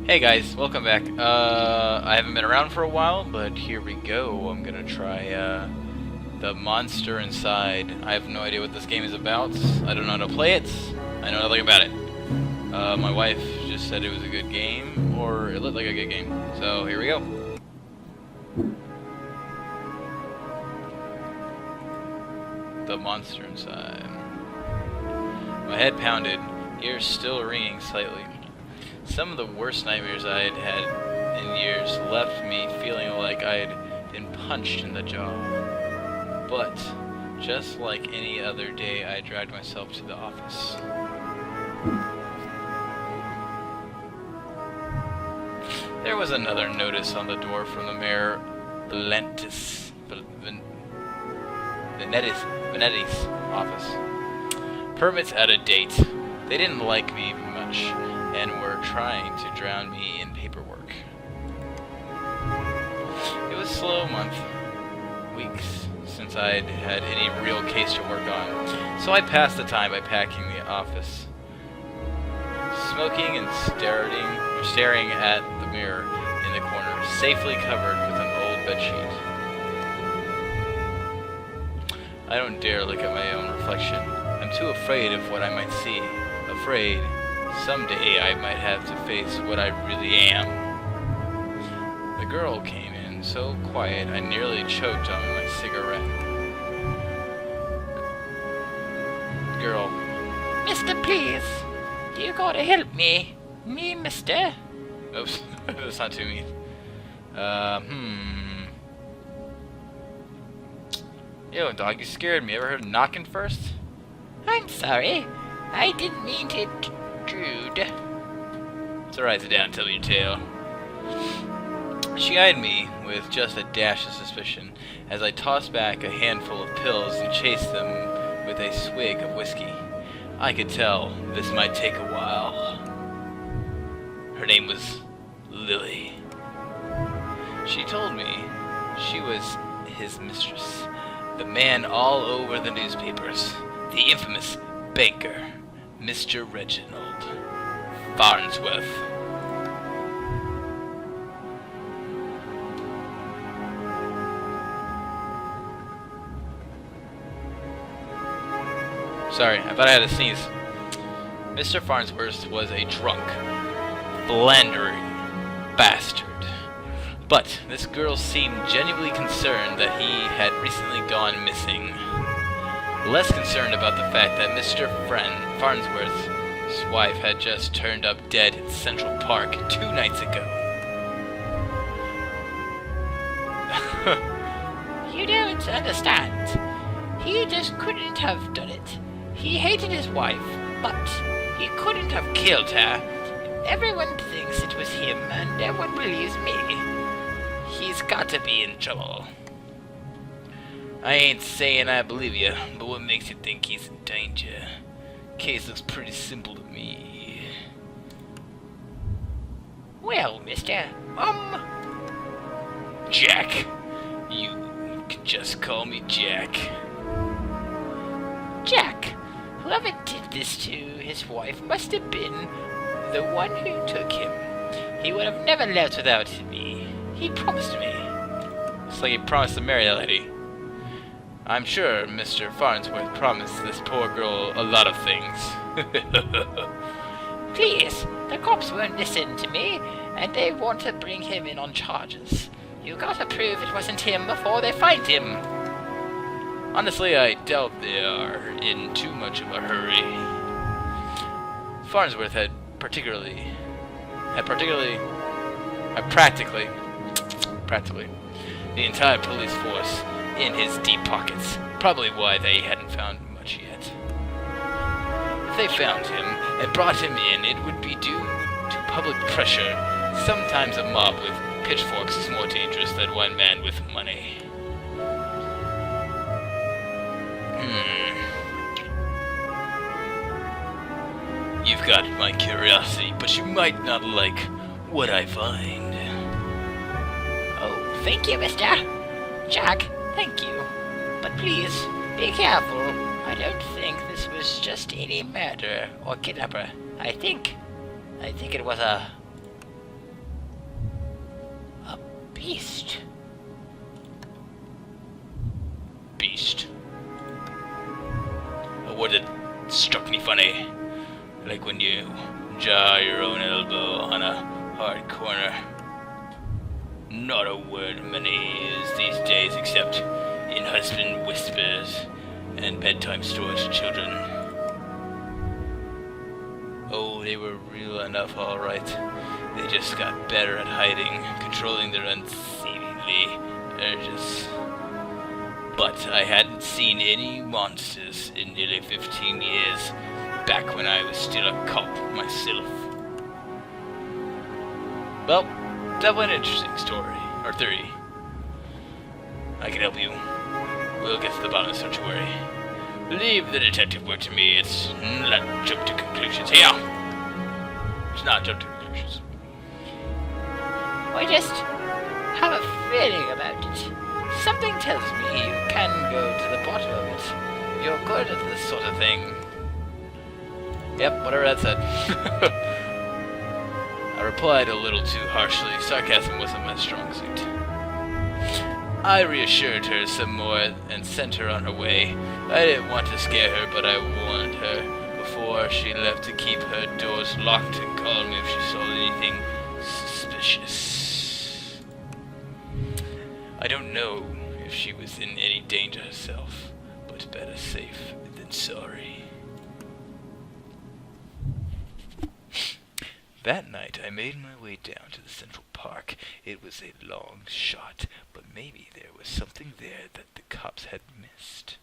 Hey guys, welcome back. I haven't been around for a while, but here we go. I'm gonna try, The Monster Inside. I have no idea what this game is about. I don't know how to play it. I know nothing about it. My wife just said it was a good game, or it looked like a good game. So, here we go. The Monster Inside. My head pounded, ears still ringing slightly. Some of the worst nightmares I had had in years left me feeling like I'd been punched in the jaw. But, just like any other day, I dragged myself to the office. There was another notice on the door from the mayor, Valenti's office. Permits out of date. They didn't like me much, and were trying to drown me in paperwork. It was a slow month, weeks, since I'd had any real case to work on, so I passed the time by packing the office, smoking and staring at the mirror in the corner, safely covered with an old bedsheet. I don't dare look at my own reflection. I'm too afraid of what I might see, afraid someday I might have to face what I really am. The girl came in so quiet I nearly choked on my cigarette. Girl. Mister, please. You gotta help me. Me, mister. Oops, that's not too mean. Yo, dog, you scared me. Ever heard of knocking first? I'm sorry. I didn't mean to intrude. It's alright, sit down and tell me your tale. She eyed me with just a dash of suspicion as I tossed back a handful of pills and chased them with a swig of whiskey. I could tell this might take a while. Her name was Lily. She told me she was his mistress, the man all over the newspapers, the infamous banker, Mr. Reginald Farnsworth. Sorry, I thought I had a sneeze. Mr. Farnsworth was a drunk, philandering bastard. But this girl seemed genuinely concerned that he had recently gone missing. Less concerned about the fact that Mr. Farnsworth's wife had just turned up dead in Central Park 2 nights ago. You don't understand. He just couldn't have done it. He hated his wife, but he couldn't have killed her. Everyone thinks it was him, and everyone believes me. He's got to be in trouble. I ain't saying I believe you, but what makes you think he's in danger? Case looks pretty simple to me. Well, mister, Jack. You can just call me Jack. Jack, whoever did this to his wife must have been the one who took him. He would have never left without me. He promised me. It's like he promised to marry that lady. I'm sure Mr. Farnsworth promised this poor girl a lot of things. Please, the cops won't listen to me, and they want to bring him in on charges. You gotta prove it wasn't him before they find him. Honestly, I doubt they are in too much of a hurry. Farnsworth had practically, the entire police force in his deep pockets. Probably why they hadn't found much yet. If they found him and brought him in, it would be due to public pressure. Sometimes a mob with pitchforks is more dangerous than one man with money. You've got my curiosity, but you might not like what I find. Oh, thank you, mister. Jack, thank you. But please, be careful. I don't think this was just any murderer or kidnapper. I think it was a beast. Beast. A word that struck me funny. Like when you jar your own elbow on a hard corner. Not a word many use these days except in husband whispers and bedtime stories to children. Oh, they were real enough, alright. They just got better at hiding, controlling their unseemly urges. But I hadn't seen any monsters in nearly 15 years, back when I was still a cop myself. Well, definitely an interesting story, or theory. I can help you. We'll get to the bottom, so don't you worry. Leave the detective work to me. It's not jump to conclusions. Here! It's not jump to conclusions. I just have a feeling about it. Something tells me you can go to the bottom of it. You're good at this sort of thing. Yep, whatever that said. I replied a little too harshly. Sarcasm wasn't my strong suit. I reassured her some more and sent her on her way. I didn't want to scare her, but I warned her before she left to keep her doors locked and call me if she saw anything suspicious. I don't know if she was in any danger herself, but better safe than sorry. That night, I made my way down to the Central Park. It was a long shot, but maybe there was something there that the cops had missed.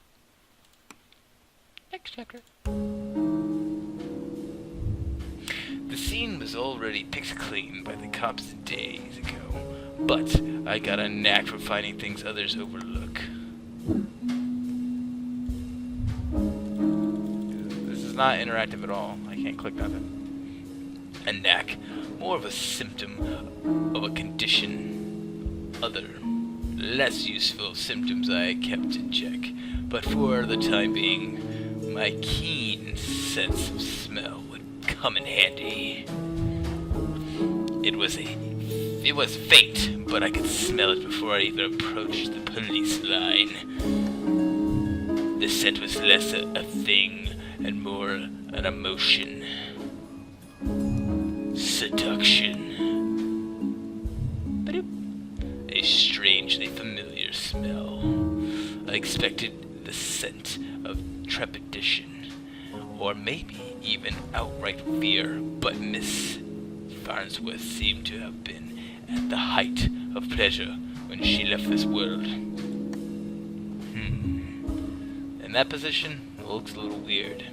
Next chapter. The scene was already picked clean by the cops days ago, but I got a knack for finding things others overlook. This is not interactive at all. I can't click nothing. A knack, more of a symptom of a condition. Other, less useful symptoms I kept in check, but for the time being, my keen sense of smell would come in handy. It was faint, but I could smell it before I even approached the police line. The scent was less a thing and more an emotion. Seduction. A strangely familiar smell. I expected the scent of trepidation, or maybe even outright fear, but Miss Farnsworth seemed to have been at the height of pleasure when she left this world. In that position, it looks a little weird.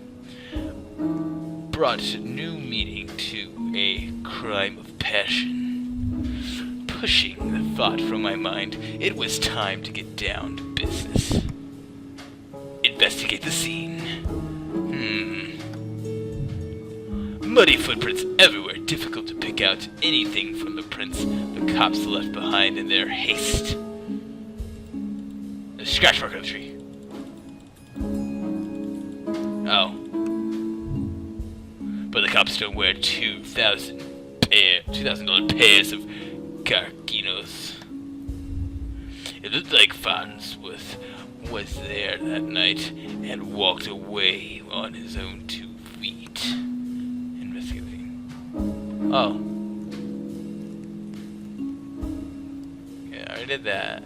Brought new meaning to a crime of passion. Pushing the thought from my mind, it was time to get down to business. Investigate the scene. Muddy footprints everywhere, difficult to pick out anything from the prints the cops left behind in their haste. A scratch mark on the tree. Oh. But the cops don't wear $2,000 pairs of carquinos. It looked like Farnsworth was there that night and walked away on his own 2 feet. Investigating. Oh. Yeah, I already did that.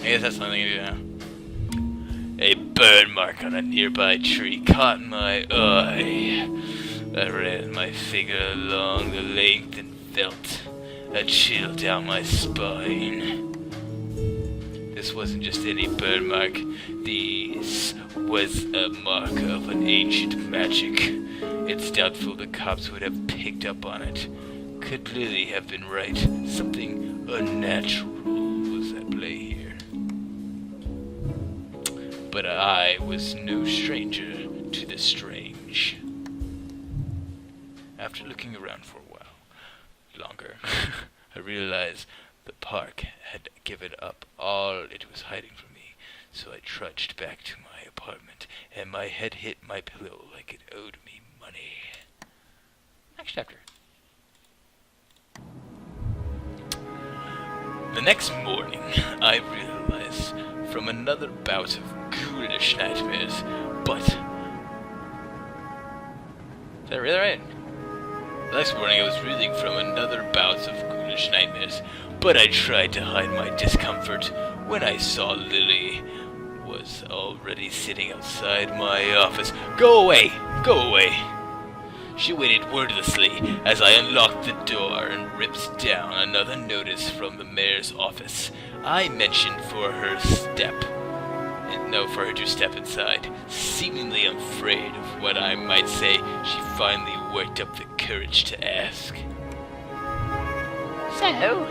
I guess that's something to do now. A burn mark on a nearby tree caught my eye. I ran my finger along the length and felt a chill down my spine. This wasn't just any burn mark. This was a mark of an ancient magic. It's doubtful the cops would have picked up on it. Could Lily have been right? Something unnatural was at play here. But I was no stranger to the strange. After looking around for a while longer, I realized the park had given up all it was hiding from me. So I trudged back to my apartment, and my head hit my pillow like it owed me money. Next chapter. The next morning, I realized from another bout of ghoulish nightmares, but... Is that really right? The next morning, I was reeling from another bout of ghoulish nightmares, but I tried to hide my discomfort when I saw Lily was already sitting outside my office. Go away! Go away! She waited wordlessly as I unlocked the door and ripped down another notice from the mayor's office. I mentioned for her to step inside. Seemingly afraid of what I might say, she finally worked up the courage to ask. So,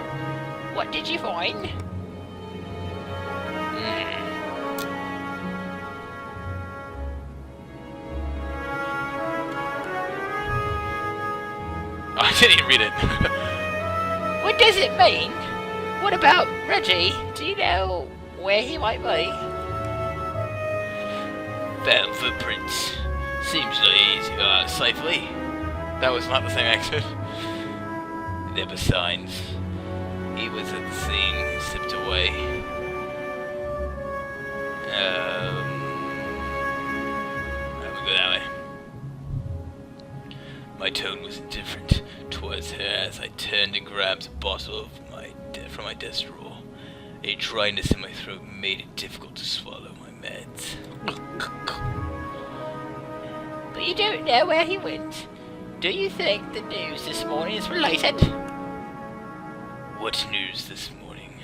what did you find? I didn't even read it. What does it mean? What about Reggie? Do you know where he might be? Found footprints. Seems like safely. That was not the same accent. There were signs. He was at the scene, slipped away. I would go that way. My tone was indifferent towards her as I turned and grabbed a bottle from my desk drawer. A dryness in my throat made it difficult to swallow my meds. But you don't know where he went. Do you think the news this morning is related? What news this morning?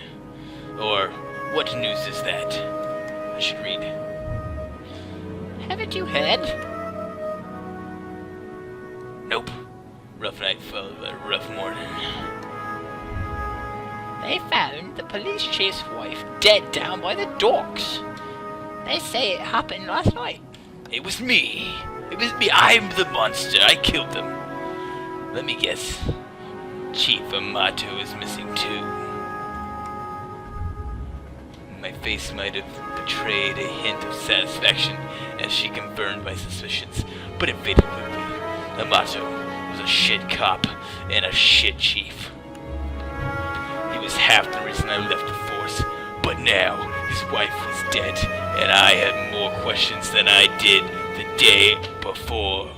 Or, what news is that? I should read. Haven't you heard? Nope. Rough night followed by a rough morning. They found the police chief's wife dead down by the docks. They say it happened last night. It was me. It was me. I'm the monster. I killed them. Let me guess. Chief Amato is missing too. My face might have betrayed a hint of satisfaction as she confirmed my suspicions, but it faded quickly. Amato was a shit cop and a shit chief. He was half the reason I left the force, but now his wife was dead, and I had more questions than I did the day before.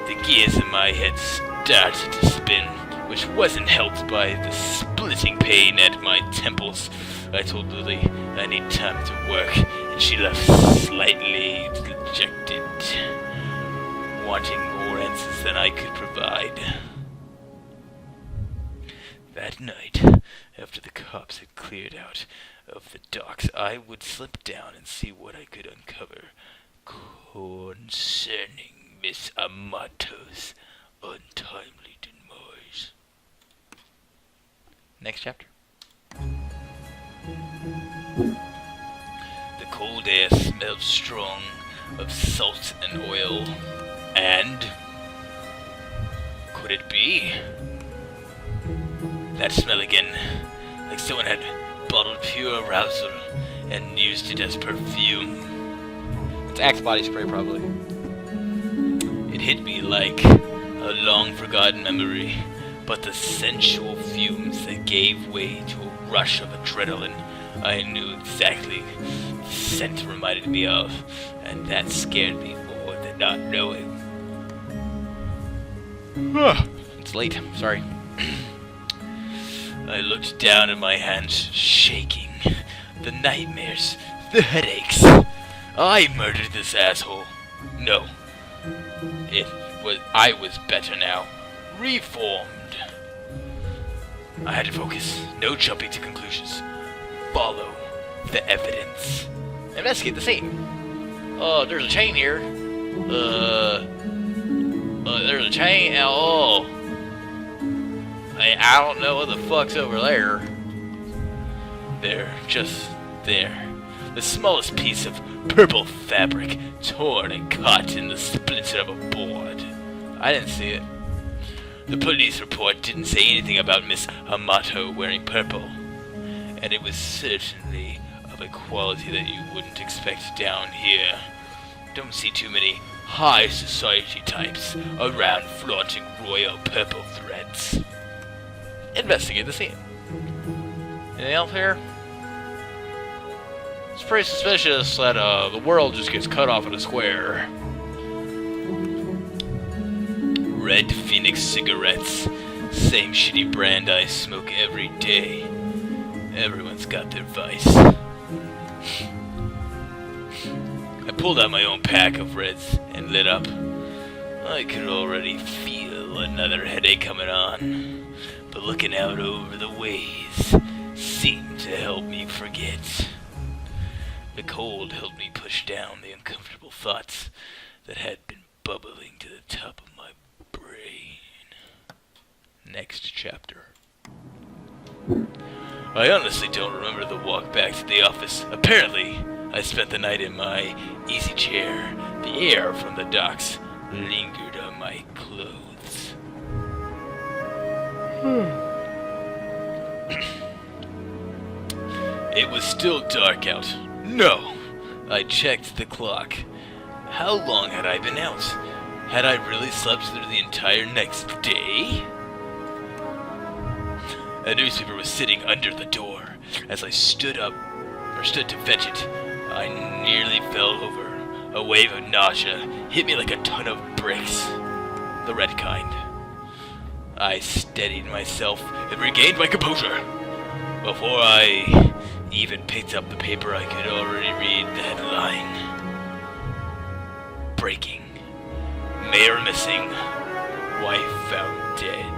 The gears in my head started to spin, which wasn't helped by the splitting pain at my temples. I told Lily I need time to work, and she left slightly dejected, wanting more answers than I could provide. That night, after the cops had cleared out of the docks, I would slip down and see what I could uncover concerning Miss Amato's untimely demise. Next chapter. The cold air smelled strong of salt and oil, and... could it be? That smell again, like someone had bottled pure arousal and used it as perfume. It's Axe body spray, probably. It hit me like a long-forgotten memory, but the sensual fumes that gave way to a rush of adrenaline, I knew exactly the scent reminded me of, and that scared me more than not knowing. It's late. Sorry. I looked down at my hands, shaking. The nightmares, the headaches. I murdered this asshole. No. I was better now. Reformed. I had to focus. No jumping to conclusions. Follow the evidence. Investigate the scene. There's a chain here. There's a chain. Oh. I don't know what the fuck's over there. There, just there. The smallest piece of purple fabric torn and caught in the splinter of a board. I didn't see it. The police report didn't say anything about Miss Amato wearing purple. and it was certainly of a quality that you wouldn't expect down here. Don't see too many high society types around flaunting royal purple threads. Investigate the scene. Anything else here? It's pretty suspicious that the world just gets cut off in a square. Red Phoenix cigarettes. Same shitty brand I smoke every day. Everyone's got their vice. I pulled out my own pack of reds and lit up. I could already feel another headache coming on, but looking out over the ways seemed to help me forget. The cold helped me push down the uncomfortable thoughts that had been bubbling to the top of my brain. Next chapter. I honestly don't remember the walk back to the office. Apparently, I spent the night in my easy chair. The air from the docks lingered on my clothes. It was still dark out. No! I checked the clock. How long had I been out? Had I really slept through the entire next day? A newspaper was sitting under the door. As I stood to fetch it, I nearly fell over. A wave of nausea hit me like a ton of bricks. The red kind. I steadied myself and regained my composure. Before I even picked up the paper, I could already read the headline. Breaking. Mayor missing. Wife found dead.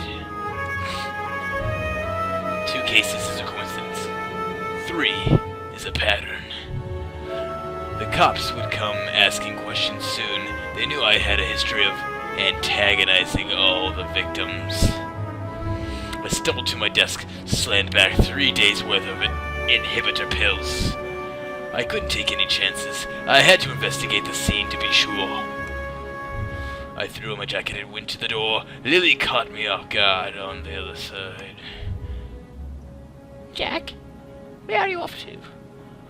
2 cases is a coincidence. 3 is a pattern. The cops would come asking questions soon. They knew I had a history of antagonizing all the victims. I stumbled to my desk, slammed back 3 days' worth of inhibitor pills. I couldn't take any chances. I had to investigate the scene to be sure. I threw on my jacket and went to the door. Lily caught me off guard on the other side. Jack, where are you off to?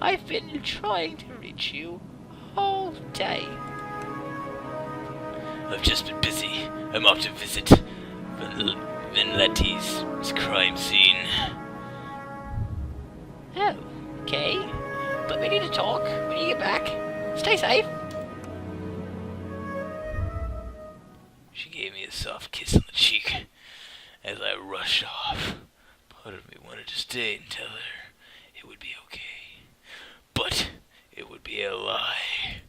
I've been trying to reach you all day. I've just been busy. I'm off to visit Vinletti's crime scene. Oh, okay. But we need to talk when you get back. Stay safe. She gave me a soft kiss on the cheek as I rushed off. Part of me wanted to stay and tell her it would be okay. But it would be a lie.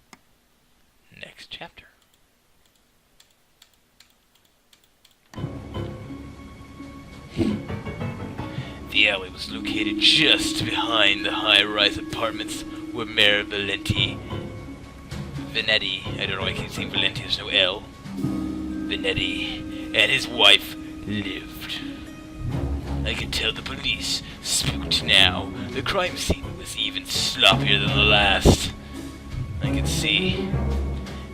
Next chapter. The alley was located just behind the high-rise apartments where Mayor Vanetti, I don't know why I keep saying Valenti, there's no L, Vanetti and his wife lived. I could tell the police, spooked now. The crime scene was even sloppier than the last. I could see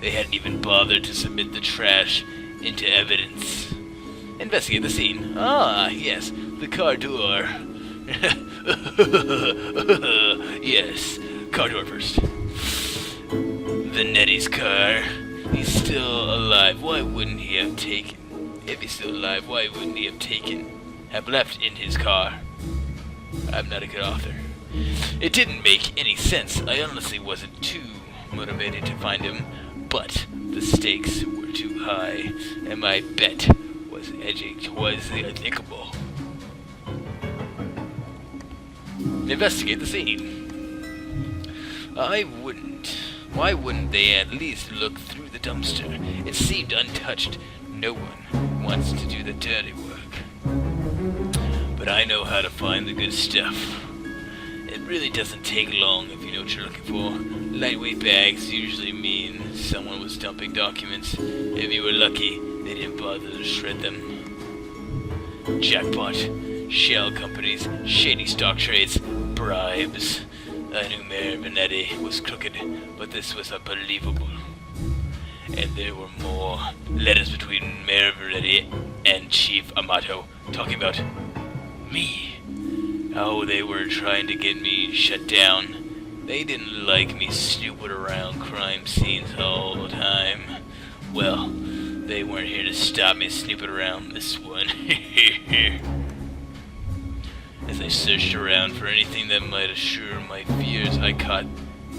they hadn't even bothered to submit the trash into evidence. Investigate the scene. Ah, yes, the car door. Yes, car door first. Vanetti's car. He's still alive. Why wouldn't he have taken? If he's still alive, why wouldn't he have left in his car? I'm not a good author. It didn't make any sense. I honestly wasn't too motivated to find him, but the stakes were too high, and my bet was edging towards the unthinkable. Investigate the scene. Why wouldn't they at least look through the dumpster? It seemed untouched. No one wants to do the dirty work. But I know how to find the good stuff. It really doesn't take long if you know what you're looking for. Lightweight bags usually mean someone was dumping documents. If you were lucky, they didn't bother to shred them. Jackpot. Shell companies, shady stock trades, bribes. I knew Mayor Vanetti was crooked, but this was unbelievable. And there were more letters between Mayor Vanetti and Chief Amato talking about me. Oh, they were trying to get me shut down. They didn't like me snooping around crime scenes all the time. Well, they weren't here to stop me snooping around this one. As I searched around for anything that might assure my fears, I caught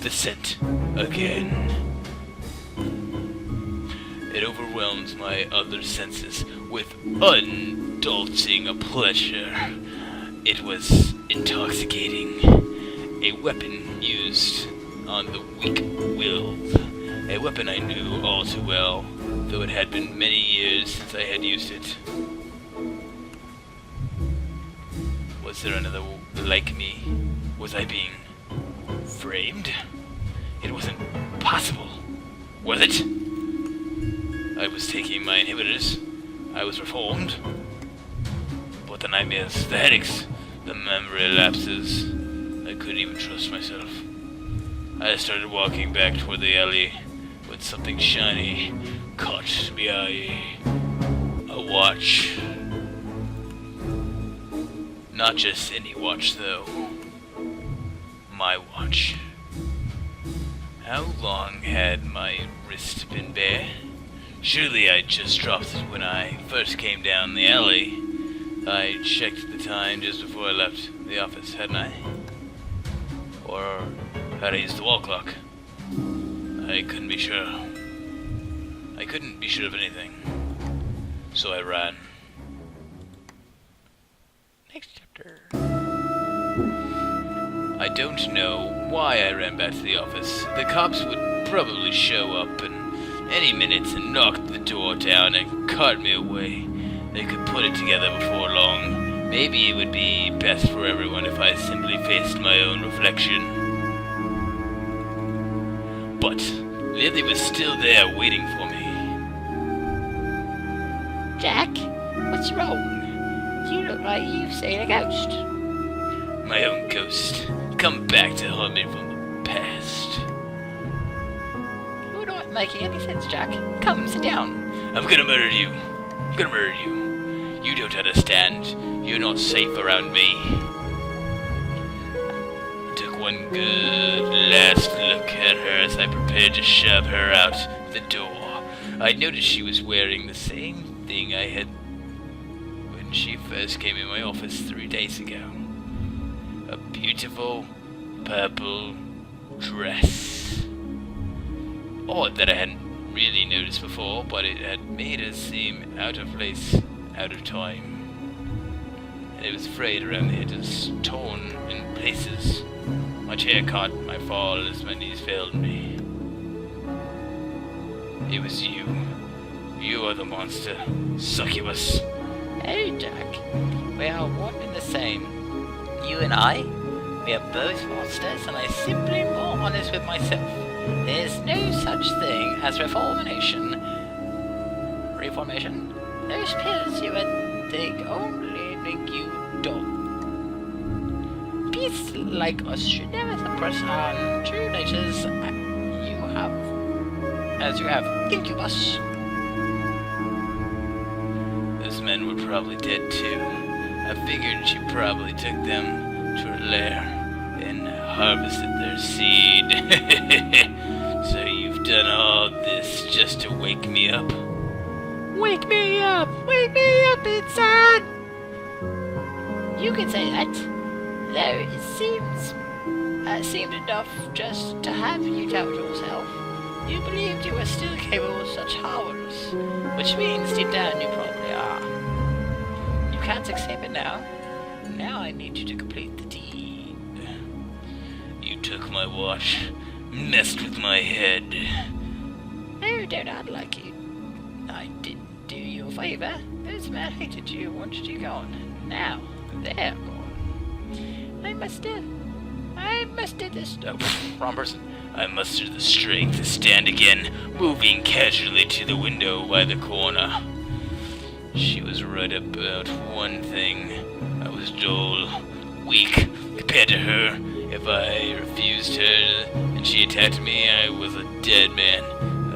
the scent again. It overwhelms my other senses with unadulterating pleasure. It was intoxicating. A weapon used on the weak-willed. A weapon I knew all too well, though it had been many years since I had used it. Was there another like me? Was I being framed? It wasn't possible, was it? I was taking my inhibitors. I was reformed. But the nightmares, the headaches, the memory lapses. I couldn't even trust myself. I started walking back toward the alley when something shiny caught my eye. A watch. Not just any watch, though. My watch. How long had my wrist been bare? Surely I just dropped it when I first came down the alley. I checked the time just before I left the office, hadn't I? Or had I used the wall clock? I couldn't be sure. I couldn't be sure of anything. So I ran. Next chapter. I don't know why I ran back to the office. The cops would probably show up any minute and knock the door down and cart me away. They could put it together before long. Maybe it would be best for everyone if I simply faced my own reflection. But Lily was still there waiting for me. Jack, what's wrong? You look like you've seen a ghost. My own ghost. Come back to haunt me from the past. You're not making any sense, Jack. Come, sit down. I'm gonna murder you. I'm gonna murder you. You don't understand. You're not safe around me. I took one good last look at her as I prepared to shove her out the door. I noticed she was wearing the same thing I had when she first came in my office 3 days ago. A beautiful purple dress. Odd that I hadn't really noticed before, but it had made her seem out of place, out of time. And it was frayed around the edges, torn in places. My chair caught my fall as my knees failed me. It was you. You are the monster. Succubus. Hey, Jack. We are one and the same. You and I, we are both monsters, and I'm simply more honest with myself. There's no such thing as reformation. Reformation? Those pills you would take only make you dull. Beasts like us should never suppress our true natures. As you have incubus. Those men were probably dead too. I figured she probably took them to her lair and harvested their seed. So you've done all this just to wake me up? Wake me up! Wake me up inside! You can say that, though it seemed enough just to have you doubt yourself. You believed you were still capable of such horrors, which means deep down you probably are. You can't accept it now. Now I need you to complete the deed. You took my watch, messed with my head. No, don't act like you. I didn't do you a favor. Those men hated you and wanted you gone. Now, they're gone. I mustered this. Oh, wrong person. I mustered the strength to stand again, moving casually to the window by the corner. She was right about one thing. I was dull, weak, compared to her. If I refused her and she attacked me, I was a dead man.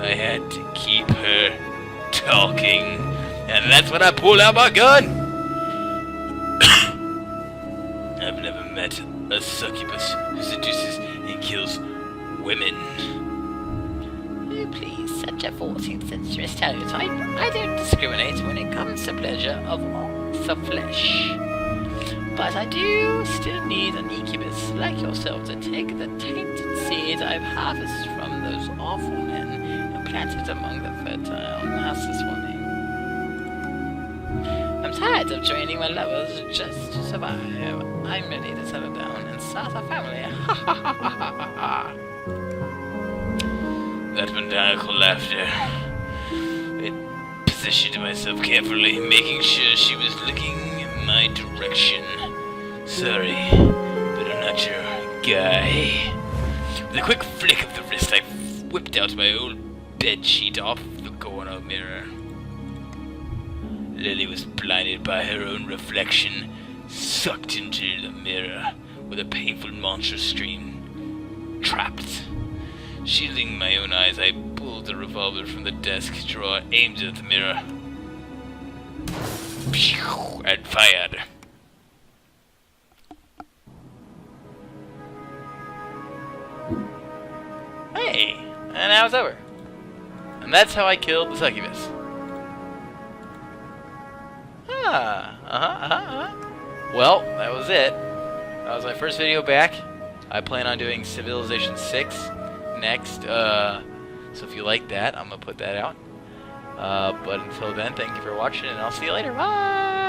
I had to keep her talking, and that's when I pulled out my gun. I've never met a succubus who seduces and kills women. Oh, please, such a 14th century stereotype. I don't discriminate when it comes to pleasure of the flesh. But I do still need an incubus like yourself to take the tainted seeds I've harvested from those awful men and plant it among the fertile masses for me. I'm tired of training my lovers just to survive. I'm ready to settle down and start a family. Ha ha ha ha ha ha. That maniacal laughter. I positioned myself carefully, making sure she was looking in my direction. Sorry, but I'm not your guy. With a quick flick of the wrist, I whipped out my old bedsheet off the corner mirror. Lily was blinded by her own reflection, sucked into the mirror with a painful monstrous scream. Trapped. Shielding my own eyes, I pulled the revolver from the desk drawer, aimed it at the mirror, and fired. Hey, and now it's over. And that's how I killed the succubus. Well, that was it. That was my first video back. I plan on doing Civilization 6 next. So if you like that, I'm going to put that out. But until then, thank you for watching, and I'll see you later. Bye!